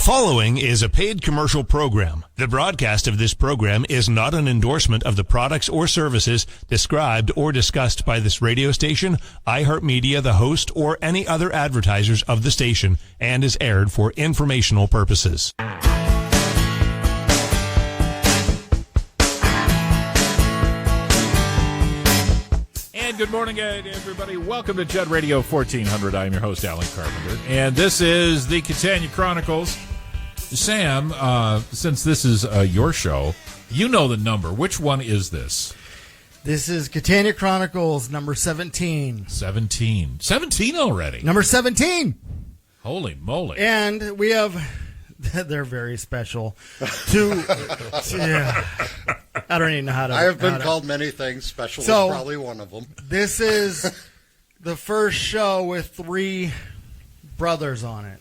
following is a paid commercial program. The broadcast of this program is not an endorsement of the products or services described or discussed by this radio station, iHeartMedia, the host, or any other advertisers of the station, and is aired for informational purposes. And good morning, everybody. Welcome to Judd Radio 1400. I'm your host, Alan Carpenter, and this is the Catania Chronicles. Sam, since this is your show, you know the number. Which one is this? This is Catania Chronicles number 17. 17. 17 already? Number 17! Holy moly. And we have... They're very special. Yeah. I don't even know how to... I have been called many things. Special is probably one of them. This is the first show with 3 brothers on it.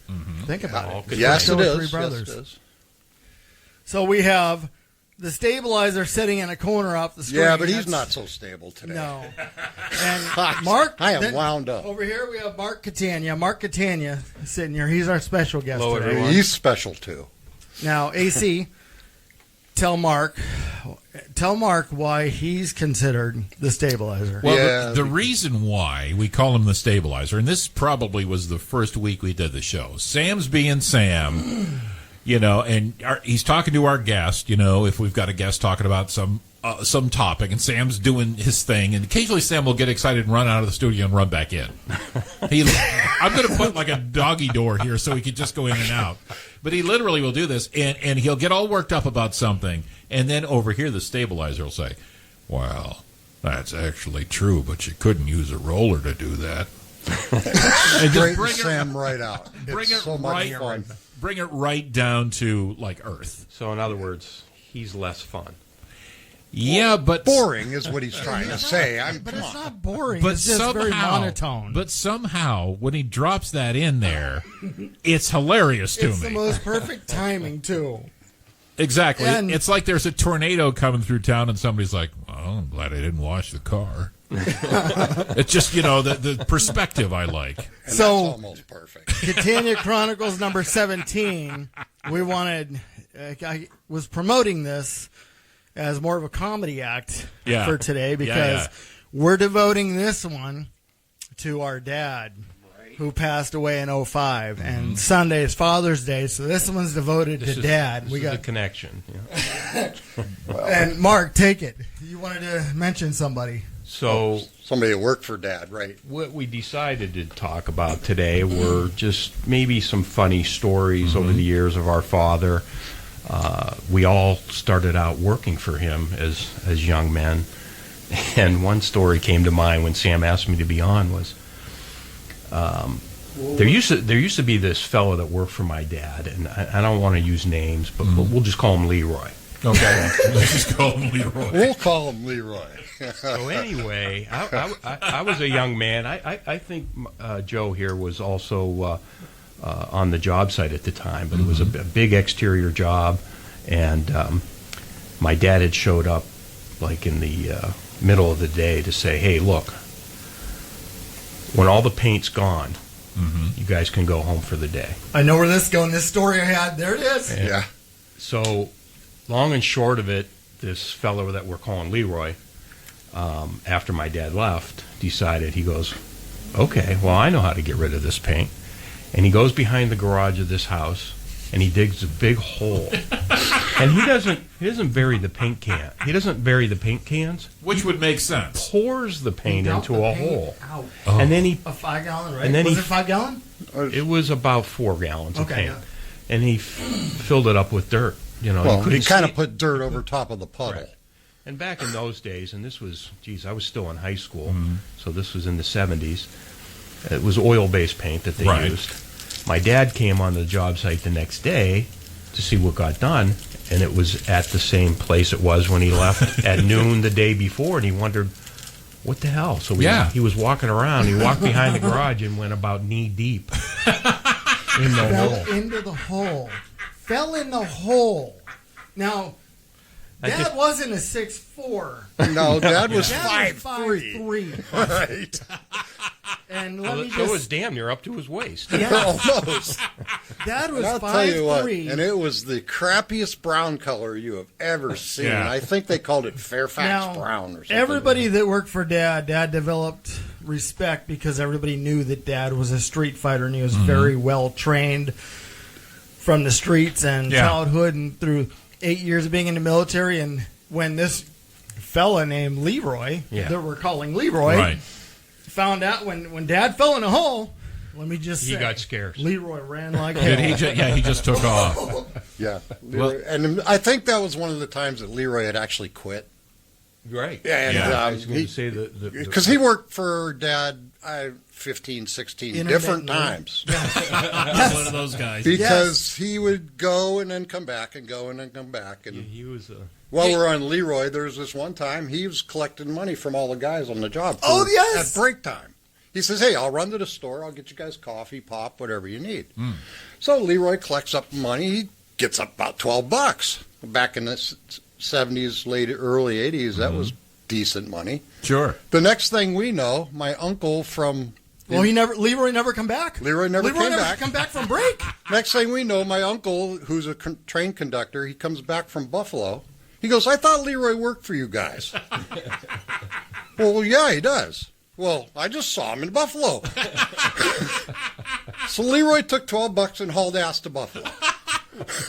Mm-hmm. Think about it. Yes, it is. 3 brothers. Yes, it is. So we have the stabilizer sitting in a corner off the screen. Yeah, but he's not so stable today. No. And Mark... I am wound up. Over here we have Mark Catania. Mark Catania is sitting here. He's our special guest Hello, today. everyone. He's special, too. Now, AC, tell Mark why he's considered the stabilizer. Well, yeah, the reason why we call him the stabilizer, and this probably was the first week we did the show, Sam's being Sam, and he's talking to our guest, if we've got a guest talking about some topic, and Sam's doing his thing, and occasionally Sam will get excited and run out of the studio and run back in. I'm going to put like a doggy door here so he can just go in and out. But he literally will do this, and he'll get all worked up about something, and then over here the stabilizer will say, well, that's actually true, but you couldn't use a roller to do that. And just bring Sam right out. It's so much fun. Bring it right down to, like, Earth. So, in other words, he's less fun. Yeah, but... Boring is what he's trying to say. But it's not boring. But it's just very monotone. But somehow, when he drops that in there, it's hilarious to me. It's the most perfect timing, too. Exactly. And it's like there's a tornado coming through town, and somebody's like, well, I'm glad I didn't wash the car. It's just, the perspective I like. And that's almost perfect. Catania Chronicles number 17, we wanted... I was promoting this as more of a comedy act for today because we're devoting this one to our dad who passed away in 2005. And Sunday is Father's Day, so this one's devoted to Dad. This is the connection. Yeah. And Mark, take it. You wanted to mention somebody. So somebody that worked for Dad, right? What we decided to talk about today were just maybe some funny stories over the years of our father. We all started out working for him as young men. And one story came to mind when Sam asked me to be on was there used to be this fellow that worked for my dad, and I don't want to use names, but we'll just call him Leroy. Okay, let's just call him Leroy. We'll call him Leroy. So anyway, I was a young man. I think Joe here was also on the job site at the time, but it was a big exterior job, and my dad had showed up like in the middle of the day to say, hey, look, when all the paint's gone, you guys can go home for the day. I know where this is going. This story I had, there it is. And yeah. So long and short of it, this fellow that we're calling Leroy, after my dad left, decided, he goes, okay, well, I know how to get rid of this paint. And he goes behind the garage of this house, and he digs a big hole. And he doesn't bury the paint can. He doesn't bury the paint cans. Which would make sense. Pours the paint into a hole. Out. And then he... A 5-gallon, right? And then was it 5 gallon? It was about 4 gallons of paint. Yeah. And he filled it up with dirt. Well, he kind of put dirt over top of the puddle. Right. And back in those days, and this was, I was still in high school, so this was in the 70s. It was oil-based paint that they used. My dad came on the job site the next day to see what got done, and it was at the same place it was when he left at noon the day before, and he wondered, what the hell? So he was walking around. He walked behind the garage and went about knee-deep in the hole. Fell into the hole. Fell in the hole. Now, Dad wasn't a 6'4". No, Dad was Dad 5'3". Right. Right. And let me So just... was damn near up to his waist. Yeah. Almost. Dad was I'll tell you what, 5'3". and it was the crappiest brown color you have ever seen. Yeah. I think they called it Fairfax Brown or something. Everybody that worked for Dad developed respect because everybody knew that Dad was a street fighter and he was very well trained from the streets and childhood and through 8 years of being in the military. And when this fella named Leroy, that we're calling Leroy, found out when Dad fell in a hole, let me just say, he got scared. Leroy ran like hell. He just took off. Yeah. Leroy, and I think that was one of the times that Leroy had actually quit. Right. And, I was going to say because he worked for Dad 15, 16 different times. One of those guys. Because he would go and then come back and go and then come back. And he was while we're on Leroy, there was this one time he was collecting money from all the guys on the job. At break time. He says, hey, I'll run to the store. I'll get you guys coffee, pop, whatever you need. So Leroy collects up money. He gets up about $12. Back in the 70s, early 80s, that was decent money. Sure. The next thing we know, my uncle from... Well, Leroy never come back? Leroy never come back from break? Next thing we know, my uncle, who's a train conductor, he comes back from Buffalo. He goes, I thought Leroy worked for you guys. Well, yeah, he does. Well, I just saw him in Buffalo. So Leroy took $12 and hauled ass to Buffalo.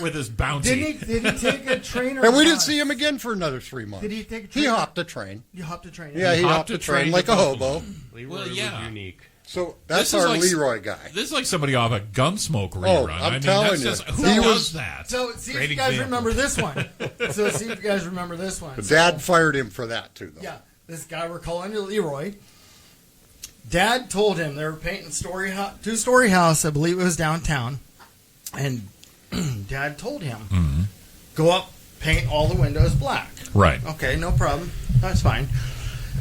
With his bounty. Did he take a train or And we didn't see him again for another 3 months. Did he take a train? He hopped a train. You hopped a train. Yeah, he hopped a train like a hobo. Leroy was unique. So that's our Leroy guy. This is like somebody off a Gunsmoke rerun. I'm telling you. Who does that? So see if you guys remember this one. Dad fired him for that, too, though. Yeah, this guy we're calling Leroy. Dad told him they were painting two-story house, I believe it was downtown. And Dad told him, go up, paint all the windows black. Right. Okay, no problem. That's fine.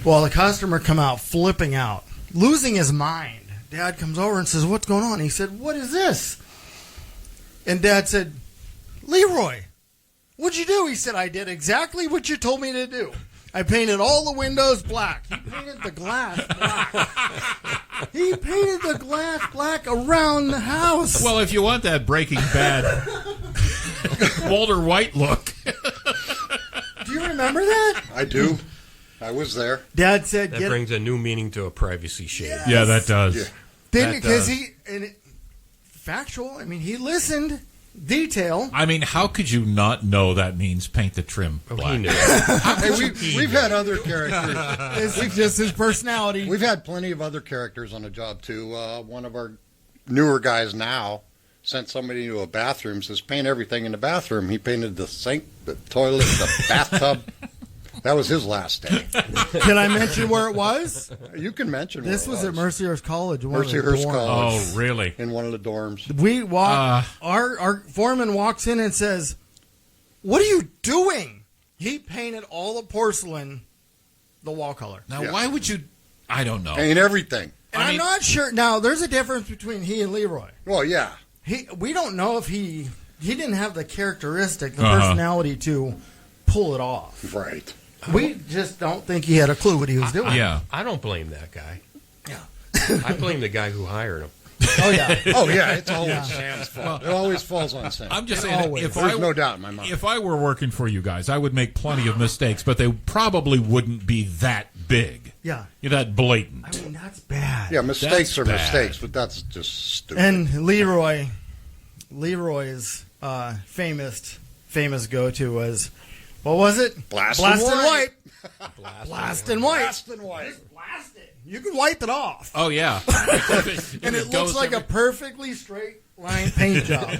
Well, the customer come out flipping out, losing his mind. Dad comes over and says, what's going on? He said, what is this? And Dad said, Leroy, what'd you do? He said, I did exactly what you told me to do. I painted all the windows black. He painted the glass black. He painted the glass black around the house. Well, if you want that Breaking Bad Walter White look. Do you remember that? I do. I was there. Dad said... That brings a new meaning to a privacy shade. Yes. Yeah, that does. Yeah. Because factual, I mean, he listened... Detail. I mean, how could you not know that means paint the trim black? He knew. Hey, we've had other characters. This is just his personality. We've had plenty of other characters on the job, too. One of our newer guys now sent somebody to a bathroom, says, paint everything in the bathroom. He painted the sink, the toilet, the bathtub. That was his last day. Can I mention where it was? You can mention this where it was. At Mercyhurst College. Mercyhurst College. Oh, really? In one of the dorms. We walk. Our foreman walks in and says, "What are you doing?" He painted all the porcelain, the wall color. Now, why would you? I don't know. Paint everything. And I'm not sure. Now, there's a difference between he and Leroy. Well, yeah. We don't know if he didn't have the characteristic, the personality to pull it off. Right. We just don't think he had a clue what he was doing. Yeah. I don't blame that guy. Yeah. I blame the guy who hired him. Oh, yeah. Oh, yeah. It's always Sam's fault. It always falls on Sam. I'm just saying, There's no doubt in my mind. If I were working for you guys, I would make plenty of mistakes, but they probably wouldn't be that big. Yeah. You're that blatant. I mean, that's bad. Yeah, mistakes are bad. mistakes, but that's just stupid. And Leroy's famous go-to was, what was it? Blast and and white. Blast and white. Blast and white. Just blast it. You can wipe it off. Oh, yeah. And it looks like a perfectly straight line paint job.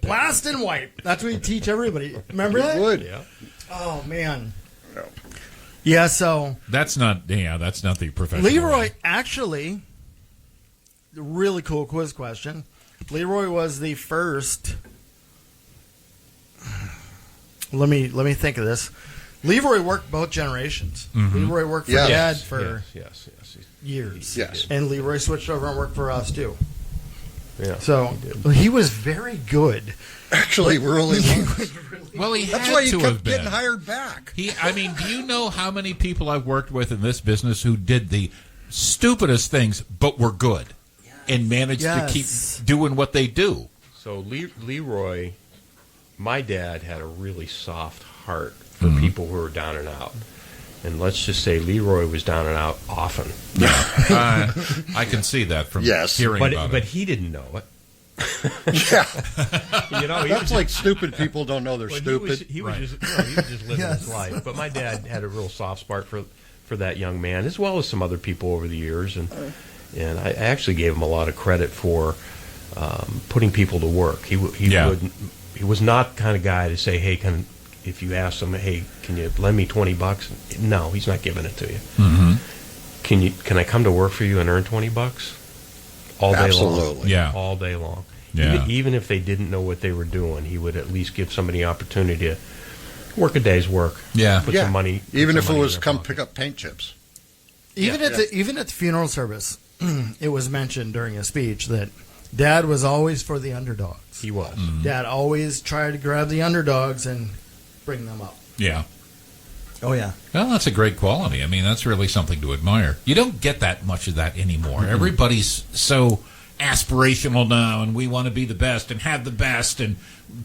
Blast and wipe. That's what you teach everybody. Remember that? Would. Yeah. Oh, man. No. Yeah, so... That's not the professional Leroy, way. actually, really cool quiz question. Leroy was the first... Let me think of this. Leroy worked both generations. Leroy worked for Dad for yes. years. Yes. And Leroy switched over and worked for us, too. Yeah. So he was very good. Actually, really was. Well, he That's had why he to kept have been. getting hired back. I mean, do you know how many people I've worked with in this business who did the stupidest things but were good and managed to keep doing what they do? So Leroy, my dad had a really soft heart for people who were down and out. And let's just say Leroy was down and out often. I can see that from hearing about it. But he didn't know it. Yeah. You know, that's like stupid people don't know they're stupid. He was just living his life. But my dad had a real soft spot for that young man, as well as some other people over the years. And I actually gave him a lot of credit for putting people to work. He was not the kind of guy to say, hey, if you ask him, hey, can you lend me $20? No, he's not giving it to you. Mm-hmm. Can I come to work for you and earn $20? All day long. Yeah. All day long. Yeah. Even if they didn't know what they were doing, he would at least give somebody an opportunity to work a day's work. Yeah. Put some money. Even if it was come pick up paint chips. Even at the funeral service, it was mentioned during a speech that Dad was always for the underdogs. He was. Mm-hmm. Dad always tried to grab the underdogs and bring them up. Yeah. Oh, yeah. Well, that's a great quality. I mean, that's really something to admire. You don't get that much of that anymore. Mm-hmm. Everybody's so aspirational now, and we want to be the best and have the best, and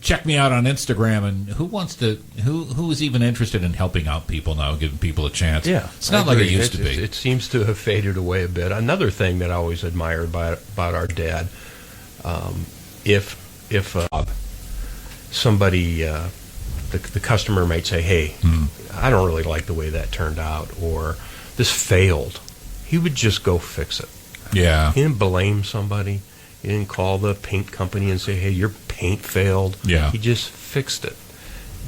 check me out on Instagram. And who is even interested in helping out people now, giving people a chance? Yeah. It's not like it used to be. It seems to have faded away a bit. Another thing that I always admired about our dad, if somebody... The customer might say, hey, I don't really like the way that turned out, or this failed. He would just go fix it. Yeah. He didn't blame somebody. He didn't call the paint company and say, hey, your paint failed. Yeah. He just fixed it.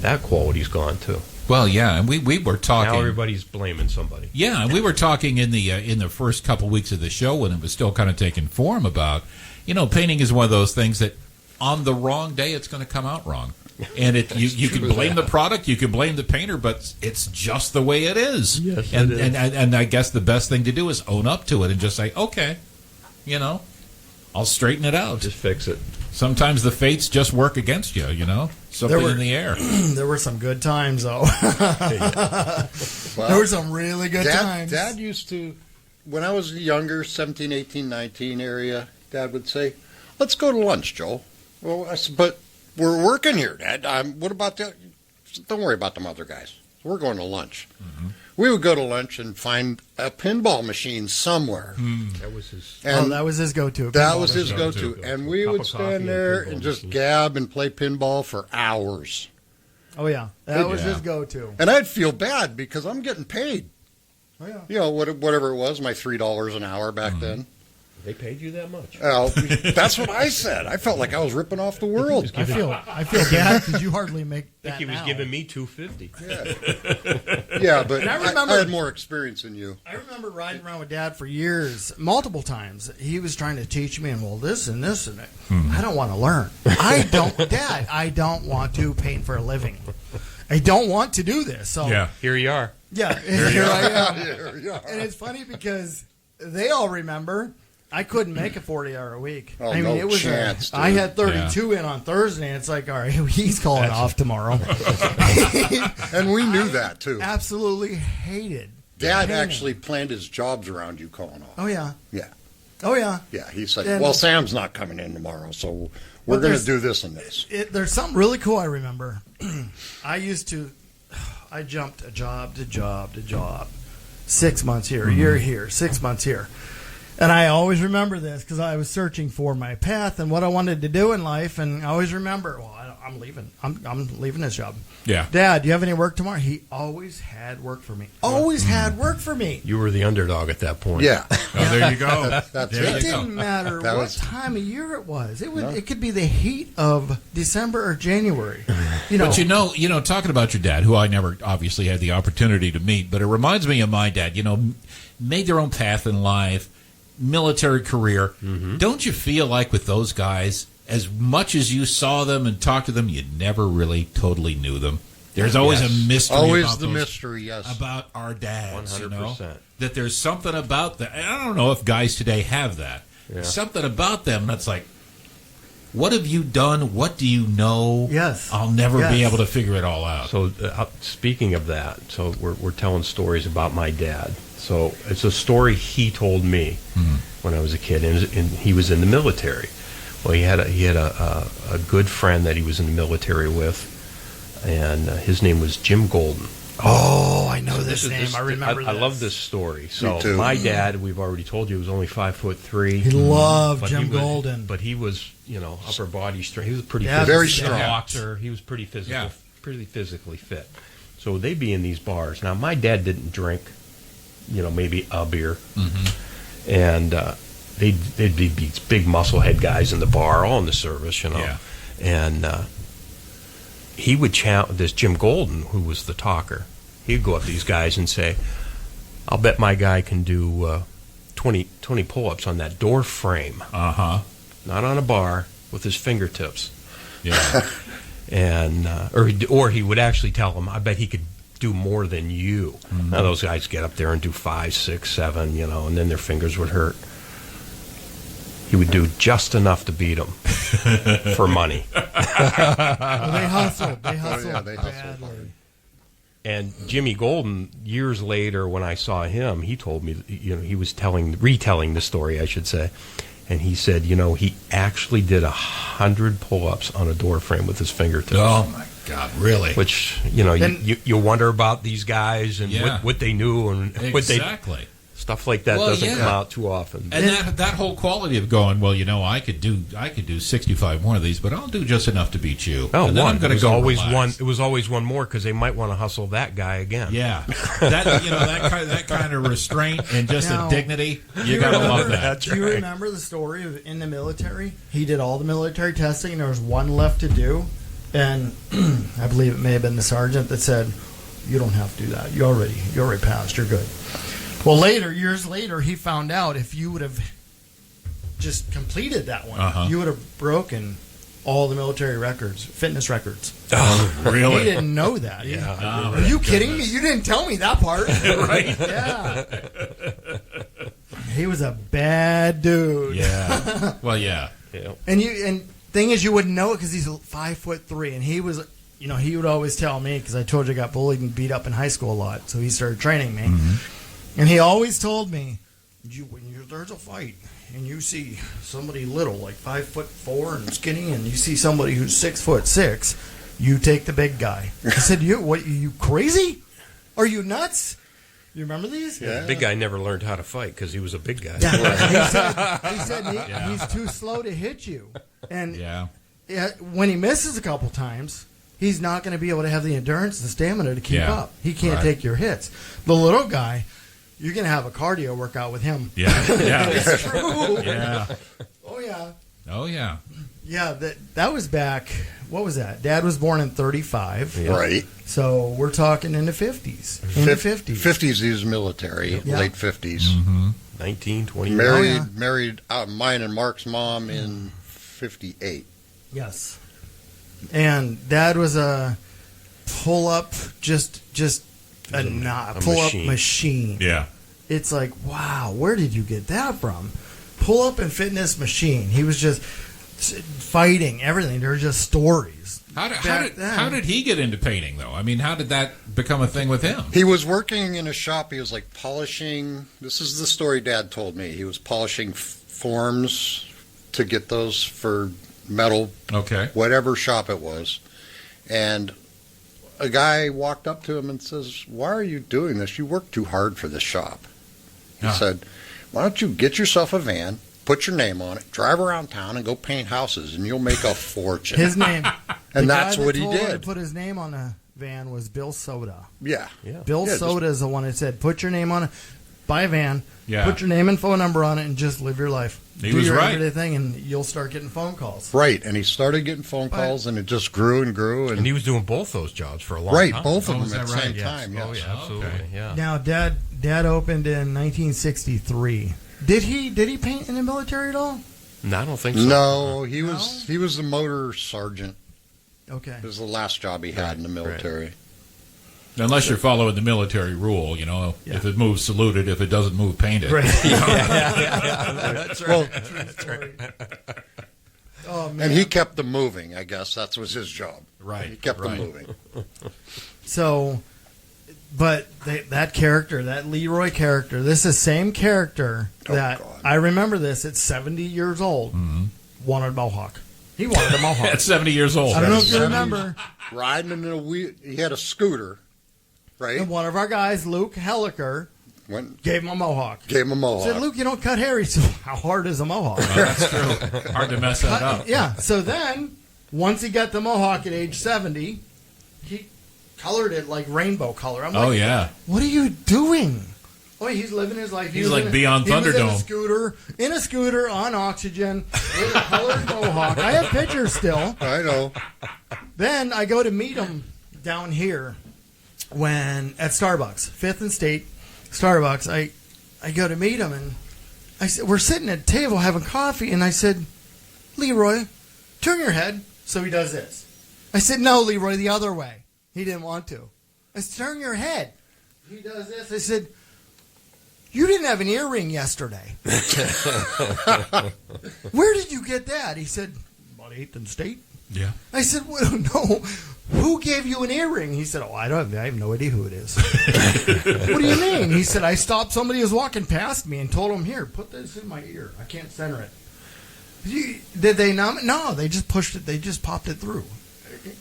That quality's gone too. Well, yeah, and we were talking. Now everybody's blaming somebody. Yeah, and we were talking in the first couple weeks of the show when it was still kind of taking form about, painting is one of those things that on the wrong day it's going to come out wrong. And you can blame the product, you can blame the painter, but it's just the way it is. Yes, and, it is. And I guess the best thing to do is own up to it and just say, okay, I'll straighten it out. Just fix it. Sometimes the fates just work against you, something in the air. There were some good times, though. Well, there were some really good times. Dad used to, when I was younger, 17, 18, 19 area, Dad would say, let's go to lunch, Joel. Well, I said, but we're working here, Dad. What about the... Don't worry about them other guys. We're going to lunch. Mm-hmm. We would go to lunch and find a pinball machine somewhere. That was his... that was his go-to. That was his go-to. And we would stand there and just gab and play pinball for hours. Oh, yeah. That was his go-to. And I'd feel bad because I'm getting paid. Oh, yeah. Whatever it was, my $3 an hour back then. They paid you that much? Well, that's what I said. I felt like I was ripping off the world. I feel bad because you hardly make that. I think he was giving me $250. Yeah, but I had more experience than you. I remember riding around with Dad for years, multiple times. He was trying to teach me, and this and this and that. I don't want to learn. Dad, I don't want to paint for a living. I don't want to do this. So yeah, here you are. Yeah, here I am. Here you are. And it's funny because they all remember. I couldn't make a 40-hour a week. Oh, I mean, it was chance. I had 32 in on Thursday, and it's like, all right, he's calling off tomorrow. And we knew that, too. Absolutely hated. Dad actually planned his jobs around you calling off. Oh, yeah. Yeah. Oh, yeah. Yeah, he said, well, Sam's not coming in tomorrow, so we're going to do this and this. There's something really cool I remember. I jumped a job to job to job. 6 months here, a year here, 6 months here. And I always remember this because I was searching for my path and what I wanted to do in life. And I always remember, I'm leaving. I'm leaving this job. Yeah. Dad, do you have any work tomorrow? He always had work for me. Always had work for me. You were the underdog at that point. Yeah. There you go. It didn't matter what time of year it was. It could be the heat of December or January. But talking about your dad, who I never obviously had the opportunity to meet, but it reminds me of my dad. Made their own path in life. Military career. Mm-hmm. Don't you feel like with those guys, as much as you saw them and talked to them, you never really totally knew them? There's always a mystery. Always the mystery, yes. About our dads, 100%. That there's something about that. I don't know if guys today have that. Yeah. Something about them that's like, What have you done? What do you know? Yes. I'll never be able to figure it all out. So speaking of that, so we're telling stories about my dad. So it's a story he told me when I was a kid, and he was in the military. Well, he had a good friend that he was in the military with, and his name was Jim Golden. Oh, I know this name. I remember. I love this story. So my dad, we've already told you, was only 5'3". He loved Jim Golden, but he was, upper body strength. He was pretty very strong boxer. He was pretty physical, pretty physically fit. So they'd be in these bars. Now my dad didn't drink, maybe a beer, and they'd be these big musclehead guys in the bar, all in the service, and he would challenge this Jim Golden, who was the talker. He'd go up to these guys and say, "I'll bet my guy can do 20 pull-ups on that door frame. Not on a bar, with his fingertips." Yeah. And or he would actually tell him, "I bet he could do more than you." Now those guys get up there and do 5, 6, 7, and then their fingers would hurt. He would do just enough to beat him for money. Well, they hustled. They hustled badly. And Jimmy Golden, years later, when I saw him, he told me, he was retelling the story, I should say, and he said, he actually did 100 pull-ups on a door frame with his fingertips. Oh my God, really? Which you wonder about these guys and what they knew and what they stuff like that doesn't come out too often. And that whole quality of going, well, I could do 65 more of these, but I'll do just enough to beat you. Oh, and then I'm going to go always relax. one. It was always one more because they might want to hustle that guy again. Yeah, that kind of restraint and just a dignity. You got to love that. Do you remember the story of in the military? He did all the military testing, and there was one left to do, and I believe it may have been the sergeant that said, "You don't have to do that. You already passed. You're good." Well, years later, he found out if you would have just completed that one, you would have broken all the military records, fitness records. Oh, really? He didn't know that. Yeah. Are you kidding me? You didn't tell me that part. Right? Yeah. He was a bad dude. Yeah. Well, yeah. And thing is, you wouldn't know it because he's 5'3", and he was. He would always tell me, because I told you I got bullied and beat up in high school a lot, so he started training me. And he always told me, when there's a fight and you see somebody little, like 5'4" and skinny, and you see somebody who's 6'6", you take the big guy. I said, you crazy? Are you nuts? You remember these? Yeah. The big guy never learned how to fight because he was a big guy. He said he's too slow to hit you. And when he misses a couple times, he's not going to be able to have the endurance and stamina to keep up. He can't take your hits. The little guy, you're going to have a cardio workout with him. Yeah. It's true. Yeah. Oh, yeah. Oh, yeah. Yeah, that was back, what was that? Dad was born in 35. Yeah. Right. So we're talking in the 50s. In the 50s. 50s, he was military, late 50s. 19, 20 Married mine and Mark's mom in 58. Yes. And Dad was a pull-up, just a pull-up machine. Yeah. It's like, wow, where did you get that from? Pull-up and fitness machine. He was just fighting everything. There were just stories. How did he get into painting, though? I mean, how did that become a thing with him? He was working in a shop. He was like polishing. This is the story Dad told me. He was polishing forms to get those for metal, whatever shop it was. And a guy walked up to him and says, "Why are you doing this? You work too hard for this shop." He said, "Why don't you get yourself a van, put your name on it, drive around town and go paint houses, and you'll make a fortune." His name. And that's what he did. did. To put his name on the van was Bill Soda. Yeah. Bill Soda is the one that said, put your name on it, buy a van, Yeah. Put your name and phone number on it and just live your life. He was right. Everyday thing, and you'll start getting phone calls. Right, and he started getting phone calls, and it just grew and grew. And he was doing both those jobs for a long time. Right, both of them at the same time. Yes. Oh, yeah, absolutely. Okay. Yeah. Now, Dad opened in 1963. Did he paint in the military at all? No, I don't think so. No, he was the motor sergeant. Okay. It was the last job he had in the military. Right. Unless you're following the military rule, if it moves, salute it. If it doesn't move, paint it. Right. That's right. Well, that's right. Oh, man. And he kept them moving, I guess. That was his job. Right. He kept them moving. So, but that character, that Leroy character, this is the same character that, I remember this, at 70 years old, wanted a mohawk. He wanted a mohawk. At 70 years old. I don't know if you remember. Riding in he had a scooter, right? And one of our guys, Luke Helliker, gave him a mohawk. Gave him a mohawk. Said, Luke, you don't cut hair. He said, how hard is a mohawk? That's true. Hard to mess that up. Yeah. So then, once he got the mohawk at age 70, he colored it like rainbow color. I'm like, what are you doing? Oh, he's living his life. He's like beyond Thunderdome. In a scooter on oxygen with a colored mohawk. I have pictures still. I know. Then I go to meet him down here at Starbucks, 5th and State, Starbucks. I go to meet him, and I said, we're sitting at a table having coffee, and I said, Leroy, turn your head. So he does this. I said, no, Leroy, the other way. He didn't want to. I said, turn your head. He does this. I said, you didn't have an earring yesterday. Where did you get that? He said, about 8th and State. Yeah. I said, well, no. Who gave you an earring? He said, I have no idea who it is. What do you mean? He said, I stopped somebody who was walking past me and told him, here, put this in my ear. I can't center it. Did they not? No, they just pushed it. They just popped it through.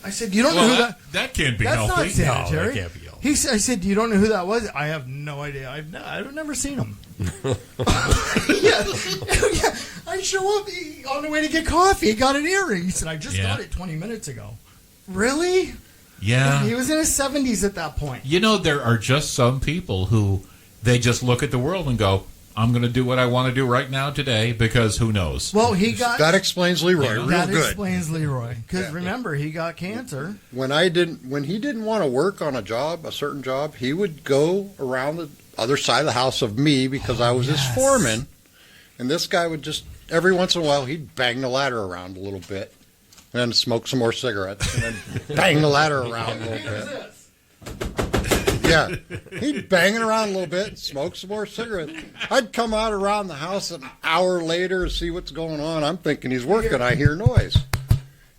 I said, you don't know who that... That can't be healthy. That's not sanitary. No, that can't be healthy. I said, you don't know who that was? I have no idea. I've never seen him. yeah. I show up on the way to get coffee. He got an earring. He said, I just got it 20 minutes ago. Really? Yeah. He was in his 70s at that point. You know, there are just some people who they just look at the world and go, I'm going to do what I want to do right now today because who knows? Well, that explains Leroy real that good. That explains Leroy because remember he got cancer. When he didn't want to work on a certain job, he would go around the other side of the house of me because I was his foreman, and this guy would just every once in a while he'd bang the ladder around a little bit, and then smoke some more cigarettes, and then bang the ladder around a little bit. Yeah, he'd bang it around a little bit, smoke some more cigarettes. I'd come out around the house an hour later to see what's going on. I'm thinking he's working. I hear noise,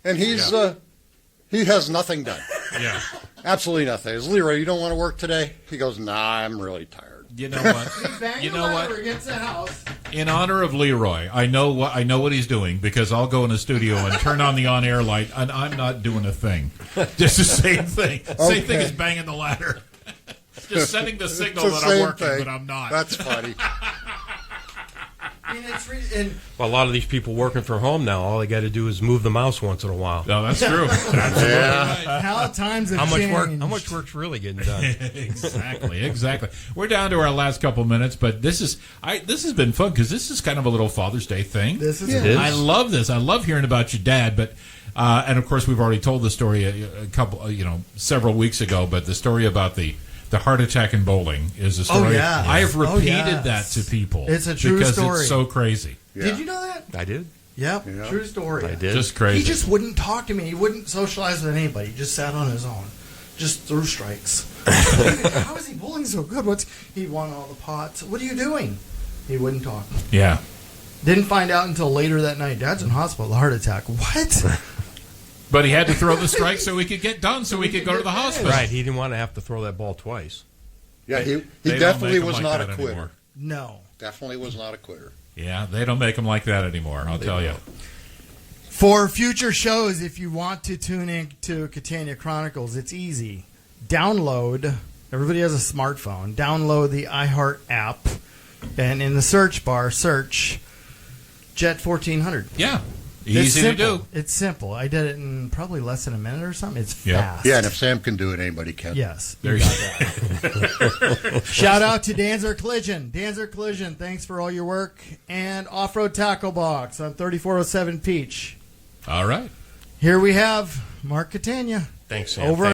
and he has nothing done. Yeah, absolutely nothing. Is Leroy, you don't want to work today? He goes, nah, I'm really tired. You know what? You know what? Against the house. In honor of Leroy, I know what he's doing because I'll go in the studio and turn on the on-air light, and I'm not doing a thing. Just the same thing. Same thing as banging the ladder. Just sending the signal that I'm working, but I'm not. That's funny. Well, a lot of these people working from home now, all they got to do is move the mouse once in a while. No, that's true. Absolutely right. How times have changed. How much work's really getting done? Exactly. We're down to our last couple minutes, but this has been fun because this is kind of a little Father's Day thing. This is. I love this. I love hearing about your dad, but and of course we've already told the story a couple, several weeks ago. But the story about the heart attack in bowling is a story. Oh, yeah. I have repeated that to people. It's a true because story. It's so crazy. Yeah. Did you know that? I did. Yep. True story. I did. Just crazy. He just wouldn't talk to me. He wouldn't socialize with anybody. He just sat on his own. Just threw strikes. How is he bowling so good? He won all the pots. What are you doing? He wouldn't talk. Yeah. Didn't find out until later that night. Dad's in hospital. A heart attack. What? But he had to throw the strike so he could get done, so he could go to the hospital. Right. He didn't want to have to throw that ball twice. Yeah, he They definitely don't make was him not like a that quitter. anymore. No. Definitely was not a quitter. Yeah, they don't make them like that anymore, I'll tell you. For future shows, if you want to tune in to Catania Chronicles, it's easy. Download, everybody has a smartphone, download the iHeart app, and in the search bar, search Jet 1400. Yeah, easy to do. It's simple. I did it in probably less than a minute or something. It's fast. Yeah, and if Sam can do it, anybody can. Yes. There you go. Shout out to Danzer Collision. Danzer Collision, thanks for all your work. And Off-Road Tackle Box on 3407 Peach. All right. Here we have Mark Catania. Thanks, Sam. Over